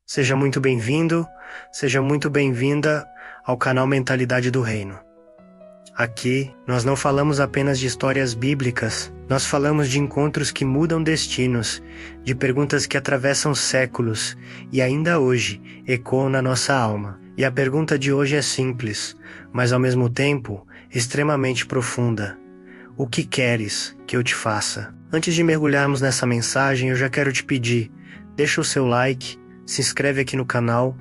Seja muito bem-vindo, seja muito bem-vinda ao canal Mentalidade do Reino. Aqui, nós não falamos apenas de histórias bíblicas, nós falamos de encontros que mudam destinos, de perguntas que atravessam séculos e ainda hoje ecoam na nossa alma. E a pergunta de hoje é simples, mas ao mesmo tempo extremamente profunda. O que queres que eu te faça? Antes de mergulharmos nessa mensagem, eu já quero te pedir, deixa o seu like, se inscreve aqui no canal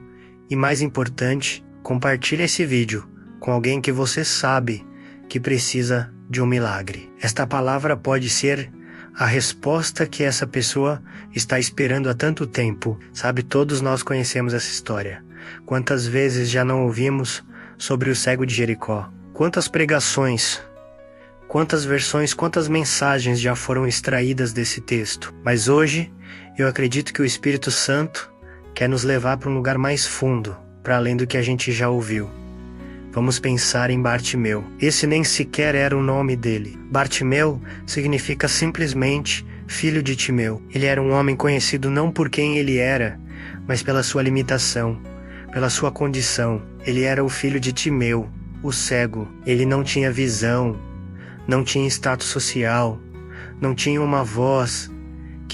e, mais importante, compartilha esse vídeo com alguém que você sabe que precisa de um milagre. Esta palavra pode ser a resposta que essa pessoa está esperando há tanto tempo. Sabe, todos nós conhecemos essa história. Quantas vezes já não ouvimos sobre o cego de Jericó? Quantas pregações, quantas versões, quantas mensagens já foram extraídas desse texto? Mas hoje, eu acredito que o Espírito Santo quer nos levar para um lugar mais fundo, para além do que a gente já ouviu. Vamos pensar em Bartimeu. Esse nem sequer era o nome dele. Bartimeu significa simplesmente filho de Timeu. Ele era um homem conhecido não por quem ele era, mas pela sua limitação, pela sua condição. Ele era o filho de Timeu, o cego. Ele não tinha visão, não tinha status social, não tinha uma voz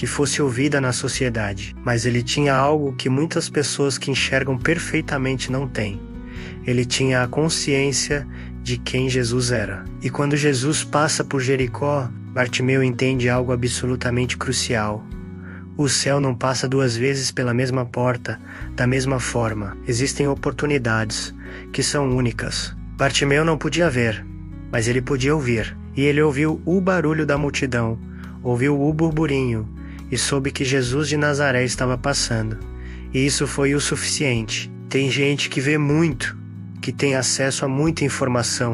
que fosse ouvida na sociedade, mas ele tinha algo que muitas pessoas que enxergam perfeitamente não têm. Ele tinha a consciência de quem Jesus era. E quando Jesus passa por Jericó, Bartimeu entende algo absolutamente crucial. O céu não passa duas vezes pela mesma porta, da mesma forma. Existem oportunidades que são únicas. Bartimeu não podia ver, mas ele podia ouvir. E ele ouviu o barulho da multidão, ouviu o burburinho, e soube que Jesus de Nazaré estava passando. E isso foi o suficiente. Tem gente que vê muito, que tem acesso a muita informação,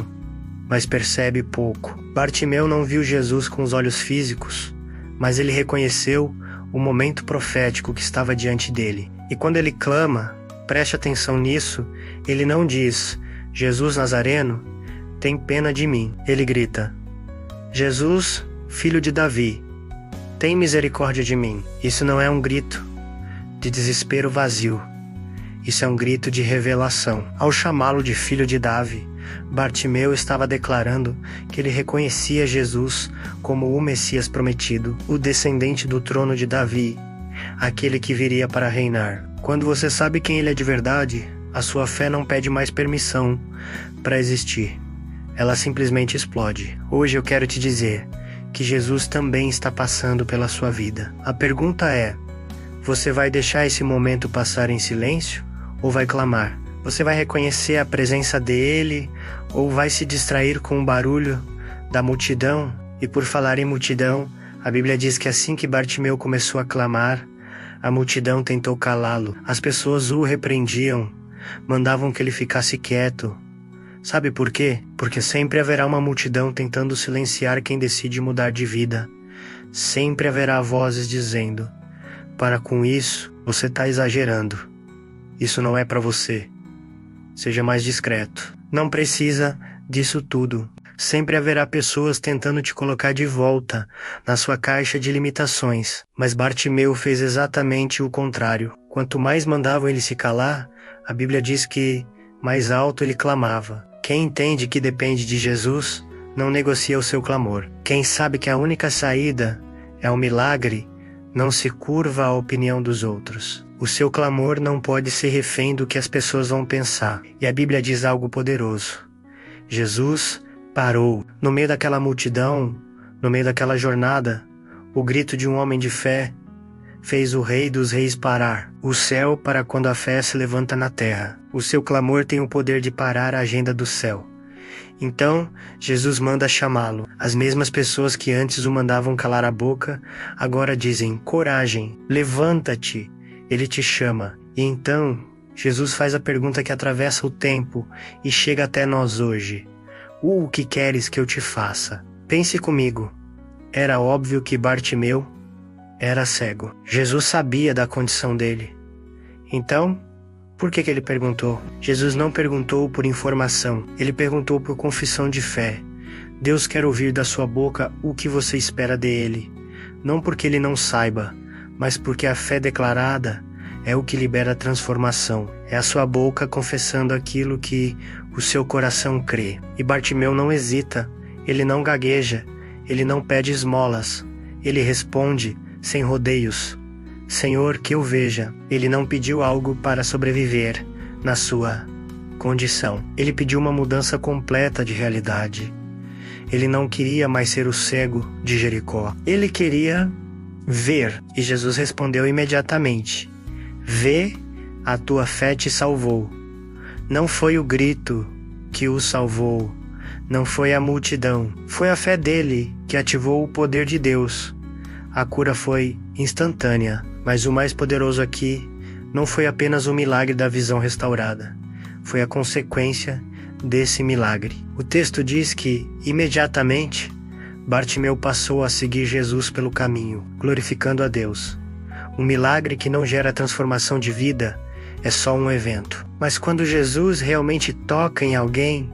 mas percebe pouco. Bartimeu não viu Jesus com os olhos físicos, mas ele reconheceu o momento profético que estava diante dele. E quando ele clama, preste atenção nisso, ele não diz, Jesus Nazareno, tem pena de mim. Ele grita, Jesus, filho de Davi, tem misericórdia de mim. Isso não é um grito de desespero vazio. Isso é um grito de revelação. Ao chamá-lo de filho de Davi, Bartimeu estava declarando que ele reconhecia Jesus como o Messias prometido, o descendente do trono de Davi, aquele que viria para reinar. Quando você sabe quem ele é de verdade, a sua fé não pede mais permissão para existir. Ela simplesmente explode. Hoje eu quero te dizer que Jesus também está passando pela sua vida. A pergunta é, você vai deixar esse momento passar em silêncio ou vai clamar? Você vai reconhecer a presença dele ou vai se distrair com o barulho da multidão? E por falar em multidão, a Bíblia diz que assim que Bartimeu começou a clamar, a multidão tentou calá-lo. As pessoas o repreendiam, mandavam que ele ficasse quieto. Sabe por quê? Porque sempre haverá uma multidão tentando silenciar quem decide mudar de vida. Sempre haverá vozes dizendo, para com isso, você está exagerando. Isso não é para você. Seja mais discreto. Não precisa disso tudo. Sempre haverá pessoas tentando te colocar de volta na sua caixa de limitações. Mas Bartimeu fez exatamente o contrário. Quanto mais mandavam ele se calar, a Bíblia diz que mais alto ele clamava. Quem entende que depende de Jesus, não negocia o seu clamor. Quem sabe que a única saída é um milagre, não se curva à opinião dos outros. O seu clamor não pode ser refém do que as pessoas vão pensar. E a Bíblia diz algo poderoso. Jesus parou. No meio daquela multidão, no meio daquela jornada, o grito de um homem de fé fez o Rei dos Reis parar. O céu para quando a fé se levanta na terra. O seu clamor tem o poder de parar a agenda do céu. Então, Jesus manda chamá-lo. As mesmas pessoas que antes o mandavam calar a boca, agora dizem, coragem, levanta-te, ele te chama. E então, Jesus faz a pergunta que atravessa o tempo e chega até nós hoje. O que queres que eu te faça? Pense comigo. Era óbvio que Bartimeu era cego. Jesus sabia da condição dele. Então, por que ele perguntou? Jesus não perguntou por informação, ele perguntou por confissão de fé. Deus quer ouvir da sua boca o que você espera dele, não porque ele não saiba, mas porque a fé declarada é o que libera a transformação. É a sua boca confessando aquilo que o seu coração crê. E Bartimeu não hesita, ele não gagueja, ele não pede esmolas, ele responde sem rodeios: Senhor, que eu veja. Ele não pediu algo para sobreviver na sua condição. Ele pediu uma mudança completa de realidade. Ele não queria mais ser o cego de Jericó. Ele queria ver. E Jesus respondeu imediatamente: Vê, a tua fé te salvou. Não foi o grito que o salvou, não foi a multidão, foi a fé dele que ativou o poder de Deus. A cura foi instantânea, mas o mais poderoso aqui não foi apenas o milagre da visão restaurada, foi a consequência desse milagre. O texto diz que, imediatamente, Bartimeu passou a seguir Jesus pelo caminho, glorificando a Deus. Um milagre que não gera transformação de vida é só um evento. Mas quando Jesus realmente toca em alguém,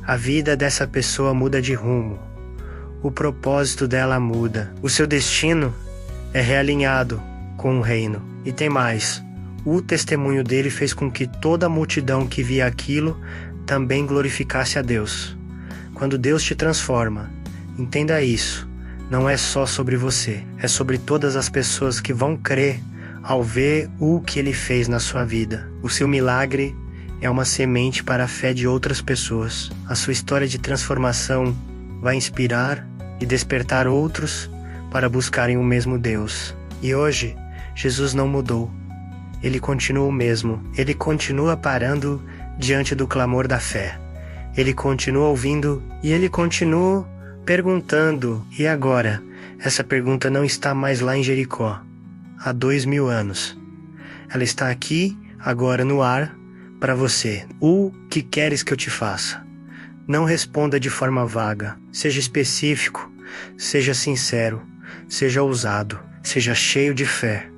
a vida dessa pessoa muda de rumo. O propósito dela muda. O seu destino é realinhado com o reino. E tem mais. O testemunho dele fez com que toda a multidão que via aquilo também glorificasse a Deus. Quando Deus te transforma, entenda isso. Não é só sobre você, é sobre todas as pessoas que vão crer ao ver o que ele fez na sua vida. O seu milagre é uma semente para a fé de outras pessoas. A sua história de transformação vai inspirar e despertar outros para buscarem o mesmo Deus. E hoje, Jesus não mudou. Ele continua o mesmo. Ele continua parando diante do clamor da fé. Ele continua ouvindo e ele continua perguntando. E agora? Essa pergunta não está mais lá em Jericó, há 2000 anos. Ela está aqui, agora no ar, para você. O que queres que eu te faça? Não responda de forma vaga. Seja específico, seja sincero, seja ousado, seja cheio de fé.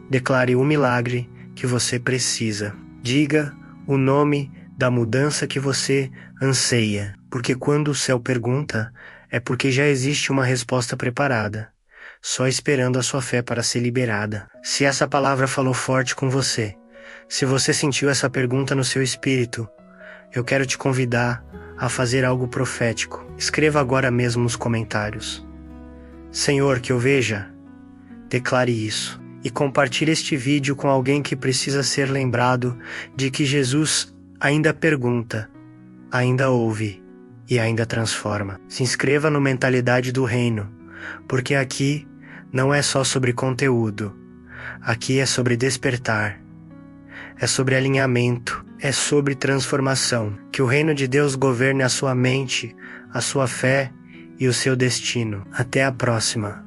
Declare o milagre que você precisa. Diga o nome da mudança que você anseia. Porque quando o céu pergunta, é porque já existe uma resposta preparada, só esperando a sua fé para ser liberada. Se essa palavra falou forte com você, se você sentiu essa pergunta no seu espírito, eu quero te convidar a fazer algo profético. Escreva agora mesmo nos comentários: Senhor, que eu veja. Declare isso. E compartilhe este vídeo com alguém que precisa ser lembrado de que Jesus ainda pergunta, ainda ouve e ainda transforma. Se inscreva no Mentalidade do Reino, porque aqui não é só sobre conteúdo. Aqui é sobre despertar. É sobre alinhamento. É sobre transformação. Que o reino de Deus governe a sua mente, a sua fé e o seu destino. Até a próxima.